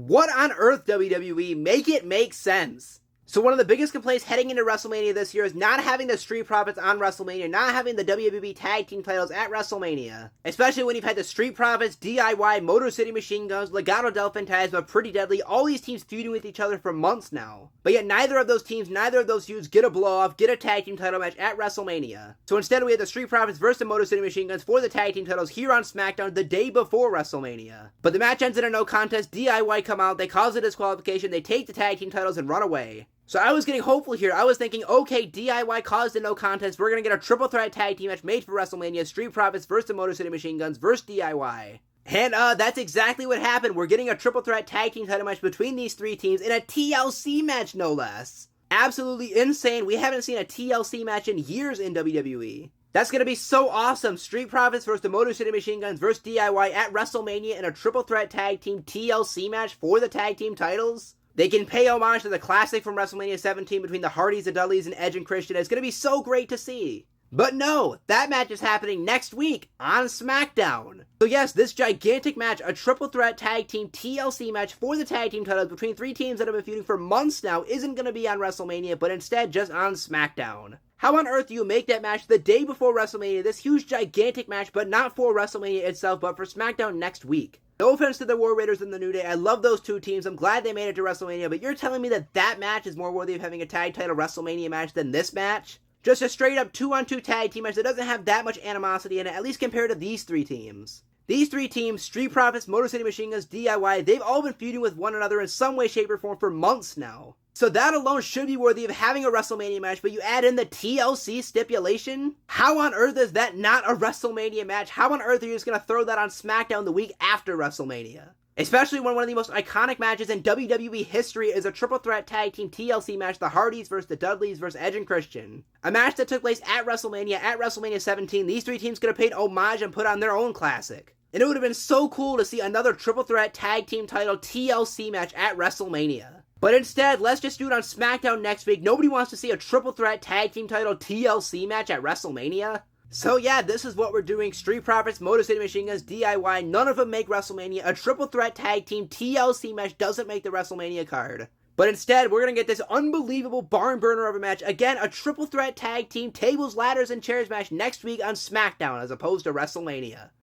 What on earth, WWE? Make it make sense. So one of the biggest complaints heading into WrestleMania this year is not having the Street Profits on WrestleMania, not having the WWE Tag Team titles at WrestleMania. Especially when you've had the Street Profits, DIY, Motor City Machine Guns, Legado del Fantasma, Pretty Deadly, all these teams feuding with each other for months now. But yet neither of those teams, neither of those feuds get a blow-off, get a Tag Team title match at WrestleMania. So instead we had the Street Profits versus the Motor City Machine Guns for the Tag Team titles here on SmackDown the day before WrestleMania. But the match ends in a no contest, DIY come out, they cause a disqualification, they take the Tag Team titles and run away. So I was getting hopeful here. I was thinking, okay, DIY caused a no contest. We're going to get a triple threat tag team match made for WrestleMania. Street Profits versus the Motor City Machine Guns versus DIY. And that's exactly what happened. We're getting a triple threat tag team title match between these three teams in a TLC match, no less. Absolutely insane. We haven't seen a TLC match in years in WWE. That's going to be so awesome. Street Profits versus the Motor City Machine Guns versus DIY at WrestleMania in a triple threat tag team TLC match for the tag team titles. They can pay homage to the classic from WrestleMania 17 between the Hardys, the Dudleys, and Edge and Christian. It's going to be so great to see. But no, that match is happening next week on SmackDown. So yes, this gigantic match, a triple threat tag team TLC match for the tag team titles between three teams that have been feuding for months now, isn't going to be on WrestleMania, but instead just on SmackDown. How on earth do you make that match the day before WrestleMania, this huge gigantic match, but not for WrestleMania itself, but for SmackDown next week? No offense to the War Raiders and the New Day, I love those two teams, I'm glad they made it to WrestleMania, but you're telling me that that match is more worthy of having a tag title WrestleMania match than this match? Just a straight up 2-on-2 tag team match that doesn't have that much animosity in it, at least compared to these three teams. These three teams, Street Profits, Motor City Machine Guns, DIY, they've all been feuding with one another in some way, shape, or form for months now. So that alone should be worthy of having a WrestleMania match, but you add in the TLC stipulation? How on earth is that not a WrestleMania match? How on earth are you just going to throw that on SmackDown the week after WrestleMania? Especially when one of the most iconic matches in WWE history is a triple threat tag team TLC match, the Hardys versus the Dudleys versus Edge and Christian. A match that took place at WrestleMania 17, these three teams could have paid homage and put on their own classic. And it would have been so cool to see another triple threat tag team title TLC match at WrestleMania. But instead, let's just do it on SmackDown next week. Nobody wants to see a triple threat tag team title TLC match at WrestleMania. So yeah, this is what we're doing. Street Profits, Motor City Machine Guns, DIY, none of them make WrestleMania. A triple threat tag team TLC match doesn't make the WrestleMania card. But instead, we're going to get this unbelievable barn burner of a match. Again, a triple threat tag team tables, ladders, and chairs match next week on SmackDown as opposed to WrestleMania.